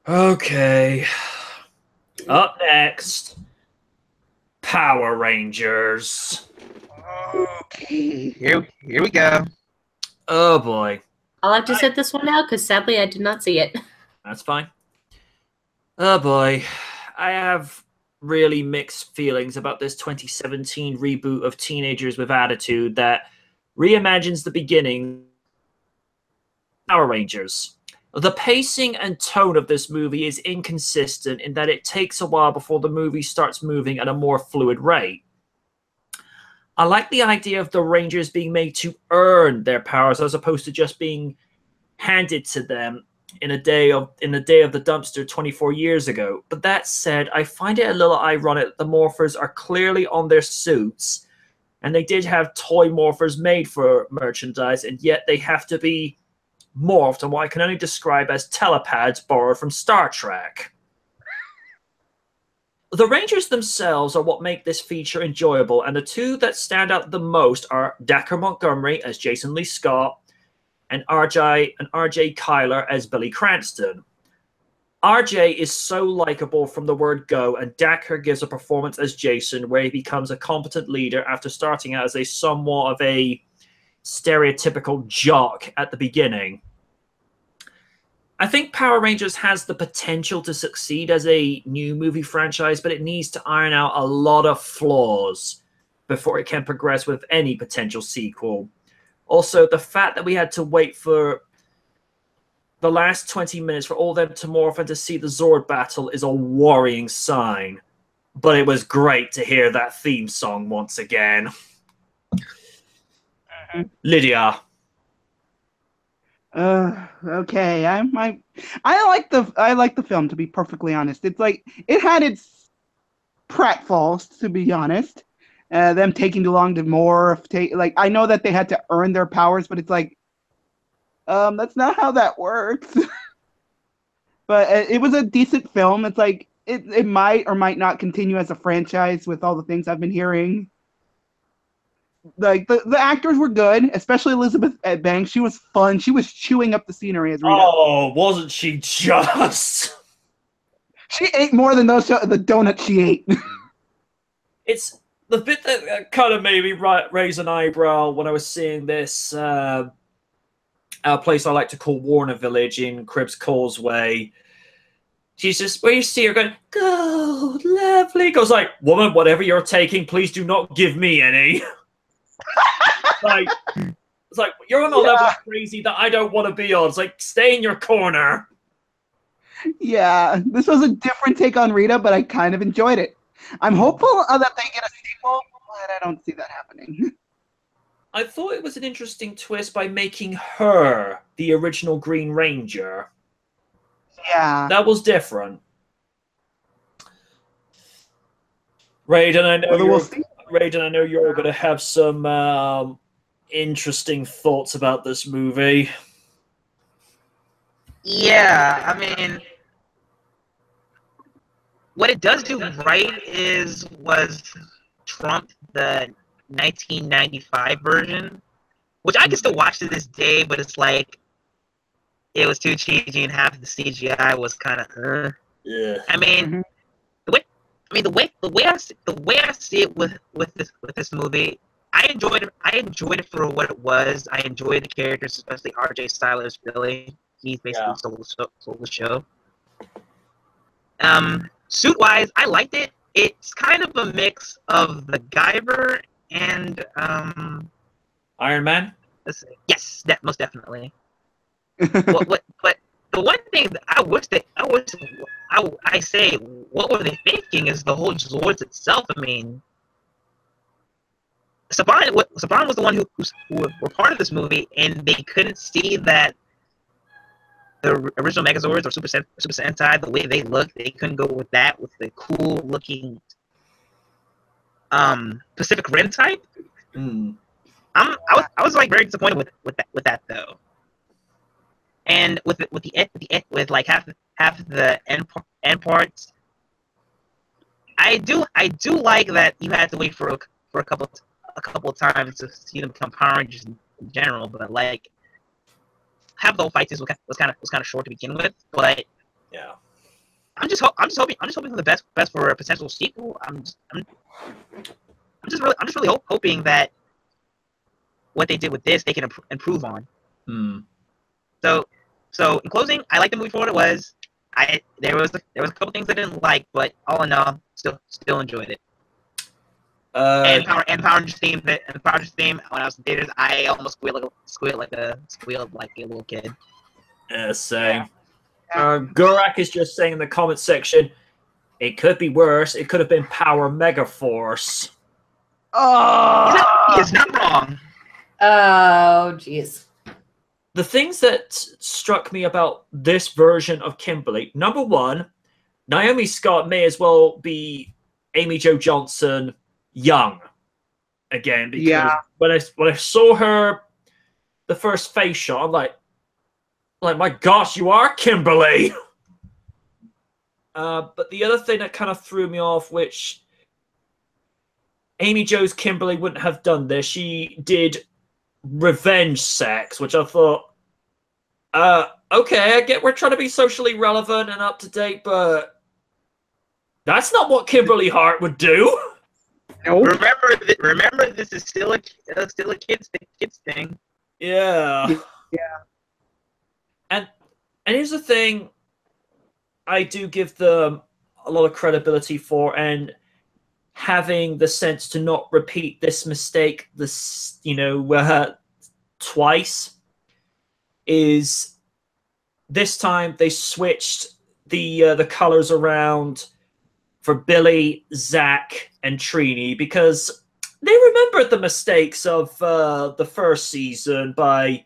Okay. Up next, Power Rangers. Okay, here we go. Oh boy. I'll have to sit this one out because sadly I did not see it. That's fine. Oh boy. I have really mixed feelings about this 2017 reboot of Teenagers with Attitude that reimagines the beginning Power Rangers. The pacing and tone of this movie is inconsistent in that it takes a while before the movie starts moving at a more fluid rate. I like the idea of the Rangers being made to earn their powers as opposed to just being handed to them in the day of the dumpster 24 years ago. But that said, I find it a little ironic that the morphers are clearly on their suits, and they did have toy morphers made for merchandise, and yet they have to be morphed on what I can only describe as telepads borrowed from Star Trek. The Rangers themselves are what make this feature enjoyable, and the two that stand out the most are Dacker Montgomery as Jason Lee Scott and RJ Kyler as Billy Cranston. RJ is so likable from the word go, and Dacker gives a performance as Jason where he becomes a competent leader after starting out as a somewhat of a stereotypical jock at the beginning. I think Power Rangers has the potential to succeed as a new movie franchise, but it needs to iron out a lot of flaws before it can progress with any potential sequel. Also, the fact that we had to wait for the last 20 minutes for all them to morph and to see the Zord battle is a worrying sign. But it was great to hear that theme song once again. Lydia. Okay. I like the film, to be perfectly honest. It's like it had its pratfalls, to be honest. Them taking too long to morph. Like I know that they had to earn their powers, but it's like, that's not how that works. But it was a decent film. It's like it might or might not continue as a franchise with all the things I've been hearing. Like the actors were good, especially Elizabeth Banks. She was fun. She was chewing up the scenery as Rita. Oh, wasn't she just? She ate more than the donuts she ate. It's the bit that kind of made me raise an eyebrow when I was seeing this. A place I like to call Warner Village in Cribs Causeway. She's just, where you see her going, gold, lovely. Goes like, woman, whatever you're taking, please do not give me any. Like, it's like, you're on a level of crazy that I don't want to be on. It's like, stay in your corner. Yeah, this was a different take on Rita, but I kind of enjoyed it. I'm hopeful that they get a sequel, but I don't see that happening. I thought it was an interesting twist by making her the original Green Ranger. Yeah. That was different. Raiden, I know you're going to have some interesting thoughts about this movie. Yeah, I mean, what it does do right was trump the 1995 version, which I can still watch to this day, but it's like it was too cheesy and half of the CGI was kind of. Yeah. I mean, the way I see it with this movie, I enjoyed it for what it was. I enjoyed the characters, especially RJ Styler's Billy. He's basically stole the show. Suit wise, I liked it. It's kind of a mix of the Guyver and Iron Man. Yes, that most definitely. But the one thing that I say, what were they thinking? Is the whole Zords itself? I mean, Saban was the one who were part of this movie, and they couldn't see that the original Megazords or Super Sentai, the way they look, they couldn't go with that, with the cool looking Pacific Rim type. I was like very disappointed with that though. And with like half the end parts, I do like that you had to wait for a couple of times to see them become Power Rangers in general. But like half the whole fight was kind of short to begin with. But yeah, I'm just hoping for the best for a potential sequel. I'm just really hoping that what they did with this they can improve on. So in closing, I like the movie for what it was. There was a couple things I didn't like, but all in all, still enjoyed it. And Power Rangers theme when I was in theaters, I almost squealed like a little kid. Same. Gorak is just saying in the comment section, it could be worse. It could have been Power Mega Force. Oh, He is not wrong. Oh, jeez. The things that struck me about this version of Kimberly, number one, Naomi Scott may as well be Amy Jo Johnson young again, because when I saw her the first face shot, I'm like my gosh, you are Kimberly. But the other thing that kind of threw me off, which Amy Jo's Kimberly wouldn't have done this, she did revenge sex, which I thought, okay, I get we're trying to be socially relevant and up to date, but that's not what Kimberly Hart would do. nope. Remember, this is still a kids thing. Yeah. Yeah. And here's the thing I do give them a lot of credibility for, and having the sense to not repeat this mistake twice, is this time they switched the colors around for Billy, Zach, and Trini, because they remembered the mistakes of the first season by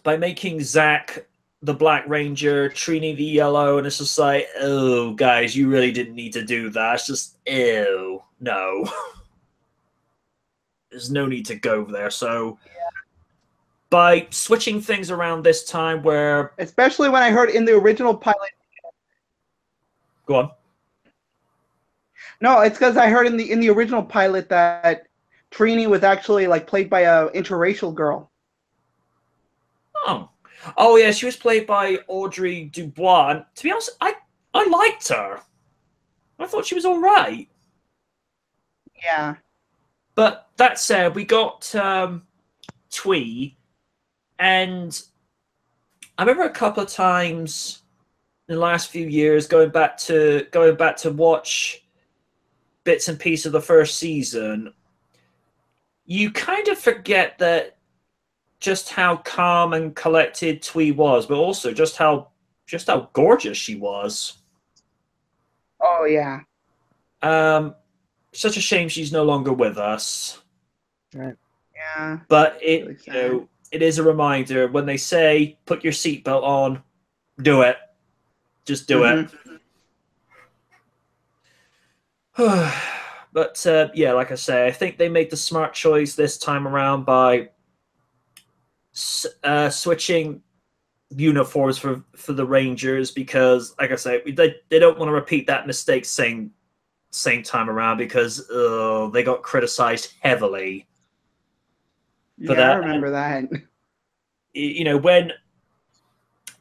making Zach the Black Ranger, Trini the Yellow, and it's just like, oh, guys, you really didn't need to do that. It's just, ew, no. There's no need to go there. So by switching things around this time where... Especially when I heard in the original pilot... Go on. No, it's because I heard in the original pilot that Trini was actually like played by a interracial girl. Oh yeah, she was played by Audrey Dubois. And to be honest, I liked her. I thought she was all right. Yeah. But that said, we got Twee, and I remember a couple of times in the last few years going back to watch bits and pieces of the first season. You kind of forget that just how calm and collected Twee was, but also just how gorgeous she was. Oh yeah. Such a shame she's no longer with us. Right. Yeah. But Really sad. it is a reminder when they say put your seatbelt on, do it. Just do it. But yeah, like I say, I think they made the smart choice this time around by switching uniforms for the Rangers, because, like I say, they don't want to repeat that mistake same time around, because they got criticized heavily for that. I remember that. You know, when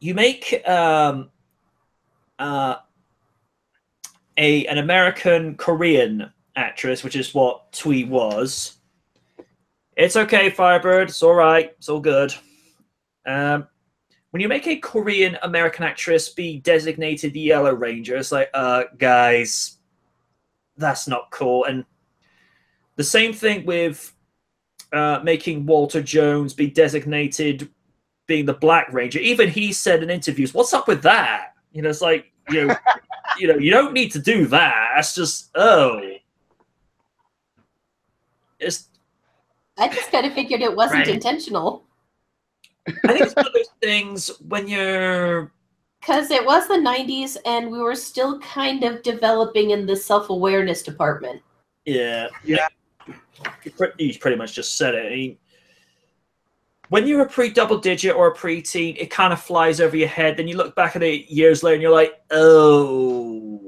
you make an American Korean actress, which is what Twee was, it's okay, Firebird. It's all right. It's all good. When you make a Korean American actress be designated the Yellow Ranger, it's like, guys, that's not cool. And the same thing with making Walter Jones be designated being the Black Ranger. Even he said in interviews, "What's up with that?" You know, it's like, you don't need to do that. That's just I just kind of figured it wasn't Right. intentional. I think it's one of those things when you're... Because it was the 90s and we were still kind of developing in the self-awareness department. Yeah. Yeah. You pretty much just said it. I mean, when you're a pre-double digit or a pre-teen, it kind of flies over your head. Then you look back at it years later and you're like, oh,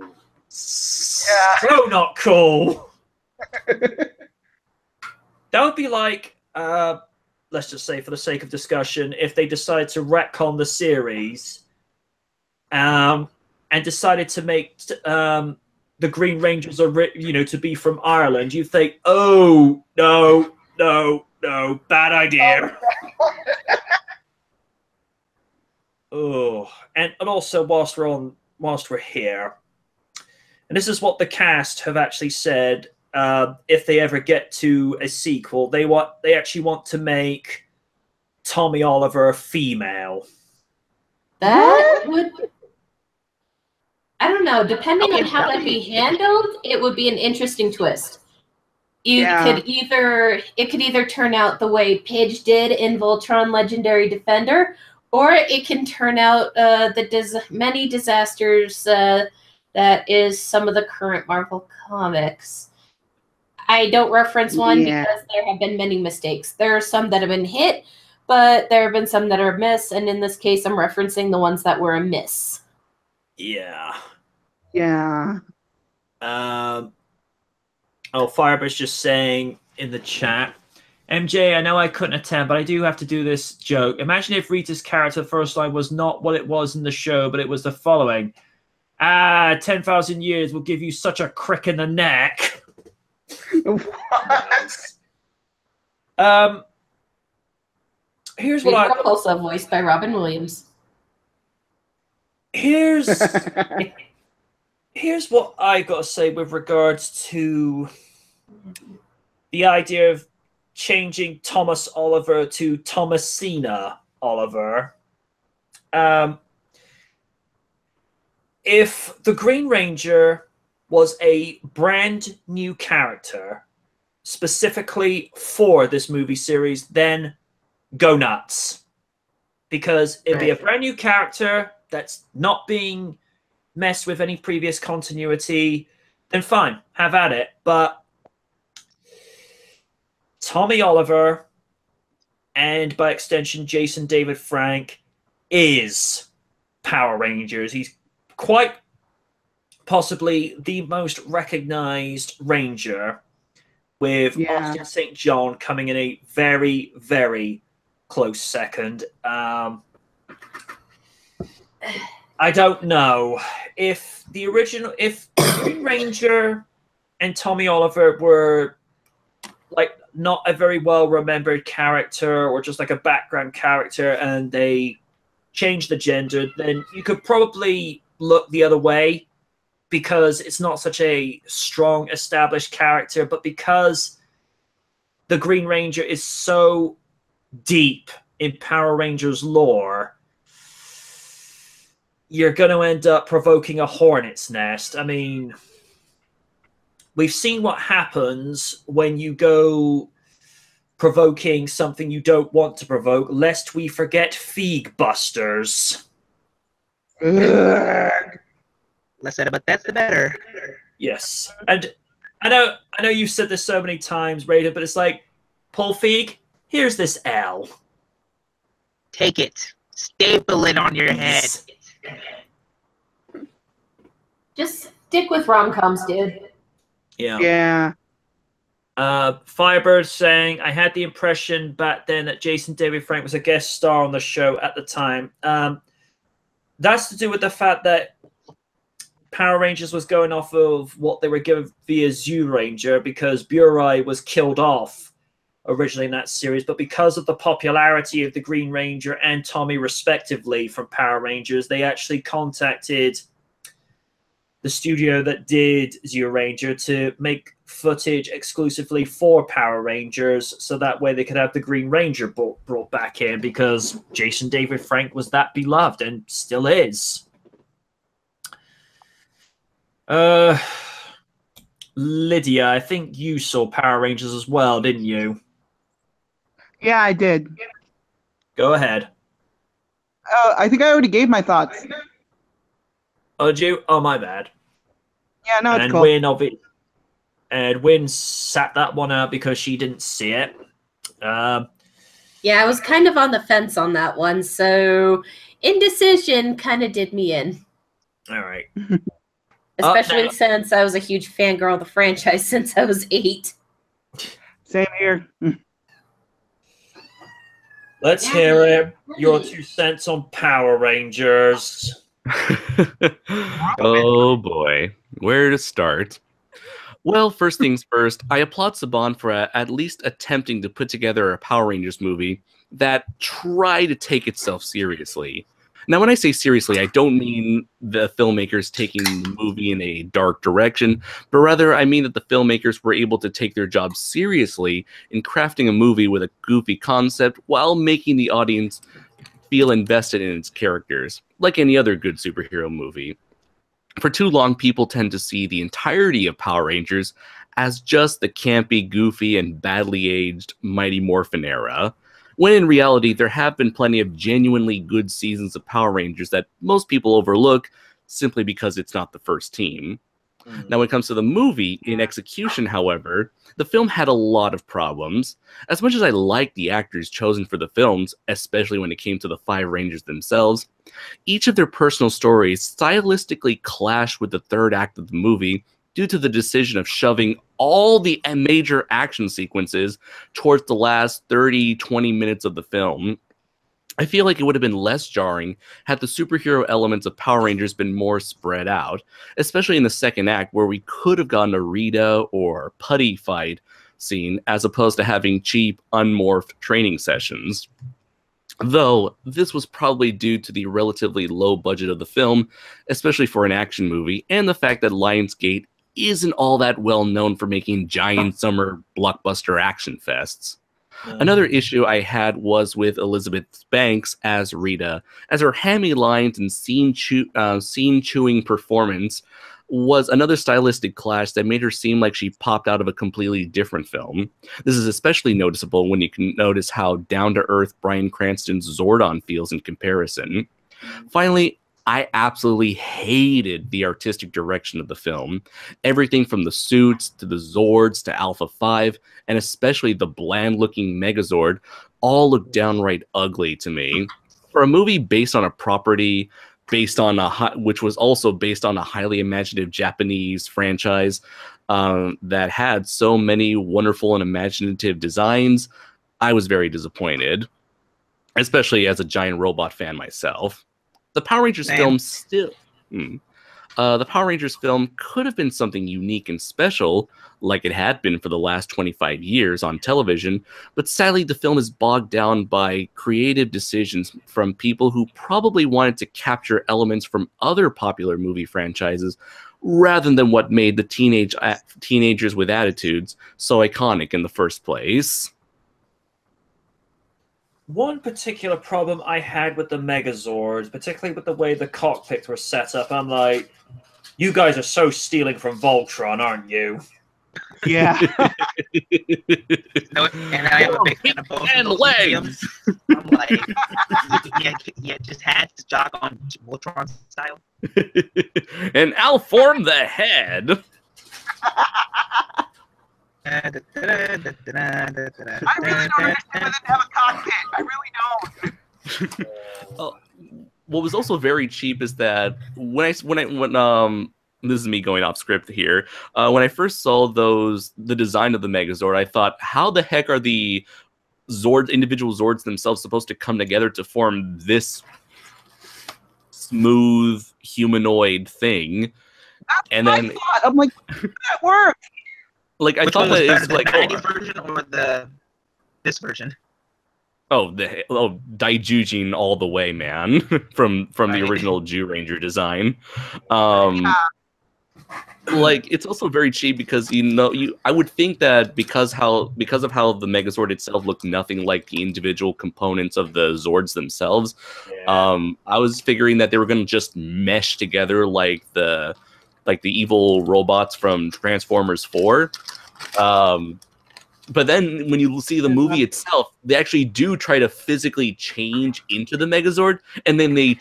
so not cool. That would be like let's just say for the sake of discussion, if they decide to retcon the series, and decided to make the Green Rangers to be from Ireland, you think, oh no, bad idea. Oh, and also whilst we're here, and this is what the cast have actually said. If they ever get to a sequel, they actually want to make Tommy Oliver a female. That would, I don't know, depending on how that'd be handled, it would be an interesting twist. It could either turn out the way Paige did in Voltron Legendary Defender, or it can turn out many disasters that is some of the current Marvel comics. I don't reference one because there have been many mistakes. There are some that have been hit, but there have been some that are miss, and in this case, I'm referencing the ones that were a miss. Yeah. Yeah. Firebush just saying in the chat, MJ, I know I couldn't attend, but I do have to do this joke. Imagine if Rita's character first line was not what it was in the show, but it was the following. 10,000 years will give you such a crick in the neck. Here's what also voiced by Robin Williams. Here's what I gotta say with regards to the idea of changing Thomas Oliver to Thomasina Oliver. If the Green Ranger was a brand new character specifically for this movie series, then go nuts. Because it'd be a brand new character that's not being messed with any previous continuity, then fine, have at it. But Tommy Oliver, and by extension Jason David Frank, is Power Rangers. He's quite possibly the most recognized Ranger, with Austin St. John coming in a very, very close second. I don't know if Green Ranger and Tommy Oliver were like not a very well remembered character or just like a background character, and they changed the gender, then you could probably look the other way because it's not such a strong established character. But because the Green Ranger is so deep in Power Rangers lore, you're going to end up provoking a hornet's nest. I mean, we've seen what happens when you go provoking something you don't want to provoke, lest we forget Feeg Busters. Less said about that, the better. Yes. And I know you've said this so many times, Raiden, but it's like, Paul Feig, here's this L. Take it. Staple it on your head. Just stick with rom-coms, dude. Yeah. Firebird saying, I had the impression back then that Jason David Frank was a guest star on the show at the time. That's to do with the fact that Power Rangers was going off of what they were given via Zyuranger, because Burai was killed off originally in that series. But because of the popularity of the Green Ranger and Tommy respectively from Power Rangers, they actually contacted the studio that did Zyuranger to make footage exclusively for Power Rangers, so that way they could have the Green Ranger brought back in, because Jason David Frank was that beloved and still is. Lydia, I think you saw Power Rangers as well, didn't you? Yeah, I did. Go ahead. I think I already gave my thoughts. Oh, did you? Oh, my bad. Yeah, no, it's and cool. Wynn sat that one out because she didn't see it. Yeah, I was kind of on the fence on that one, so indecision kind of did me in. All right. Especially since I was a huge fangirl of the franchise since I was 8. Same here. Let's hear it. Your 2 cents on Power Rangers. Oh boy, where to start? Well, first things first, I applaud Saban for at least attempting to put together a Power Rangers movie that tried to take itself seriously. Now, when I say seriously, I don't mean the filmmakers taking the movie in a dark direction, but rather I mean that the filmmakers were able to take their job seriously in crafting a movie with a goofy concept while making the audience feel invested in its characters, like any other good superhero movie. For too long, people tend to see the entirety of Power Rangers as just the campy, goofy, and badly aged Mighty Morphin era, when in reality, there have been plenty of genuinely good seasons of Power Rangers that most people overlook simply because it's not the first team. Now, when it comes to the movie, in execution, however, the film had a lot of problems. As much as I liked the actors chosen for the films, especially when it came to the 5 Rangers themselves, each of their personal stories stylistically clashed with the third act of the movie due to the decision of shoving all the major action sequences towards the last 30-20 minutes of the film. I feel like it would have been less jarring had the superhero elements of Power Rangers been more spread out, especially in the second act where we could have gotten a Rita or Putty fight scene as opposed to having cheap, unmorphed training sessions. Though, this was probably due to the relatively low budget of the film, especially for an action movie, and the fact that Lionsgate isn't all that well known for making giant summer blockbuster action fests. Another issue I had was with Elizabeth Banks as Rita, as her hammy lines and scene-chewing performance was another stylistic clash that made her seem like she popped out of a completely different film. This is especially noticeable when you can notice how down-to-earth Bryan Cranston's Zordon feels in comparison. Finally, I absolutely hated the artistic direction of the film. Everything from the suits to the Zords to Alpha 5, and especially the bland-looking Megazord, all look downright ugly to me. For a movie based on a property which was also based on a highly imaginative Japanese franchise that had so many wonderful and imaginative designs, I was very disappointed, especially as a giant robot fan myself. The Power Rangers film the Power Rangers film could have been something unique and special, like it had been for the last 25 years on television, but sadly the film is bogged down by creative decisions from people who probably wanted to capture elements from other popular movie franchises rather than what made the teenagers with attitudes so iconic in the first place. One particular problem I had with the Megazords, particularly with the way the cockpits were set up, I'm like, you guys are so stealing from Voltron, aren't you? Yeah. No, and I am a big fan of both and of those legs. films. I'm like, yeah, just had to jog on Voltron style. And I'll form the head. I really don't understand why they have a cockpit. I really don't. What was also very cheap is that when this is me going off script here. When I first saw the design of the Megazord, I thought, how the heck are the individual Zords themselves supposed to come together to form this smooth humanoid thing? That's and what then I thought. I'm like, that works. Like I Which thought one was that better, it's the like 90s version or this version? Daijujin all the way, man, from the original Jew Ranger design. Like it's also very cheap because I would think that because of how the Megazord itself looked nothing like the individual components of the Zords themselves. Yeah. I was figuring that they were going to just mesh together like the evil robots from Transformers 4. But then when you see the movie itself, they actually do try to physically change into the Megazord, and then they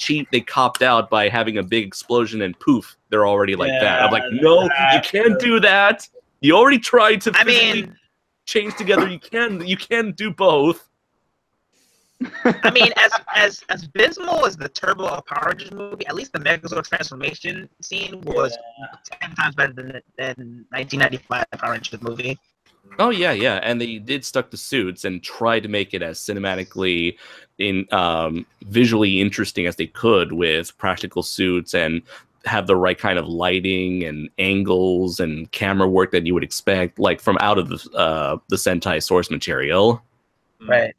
copped out by having a big explosion, and poof, they're already like that. I'm like, no, you can't do that. You already tried to change together. You can do both. I mean, as abysmal as the Turbo Power Rangers movie, at least the Megazord transformation scene was 10 times better than 1995 Power Rangers movie. Oh yeah, yeah, and they did stuck to suits and tried to make it as cinematically visually interesting as they could with practical suits and have the right kind of lighting and angles and camera work that you would expect, like from out of the Sentai source material. Right.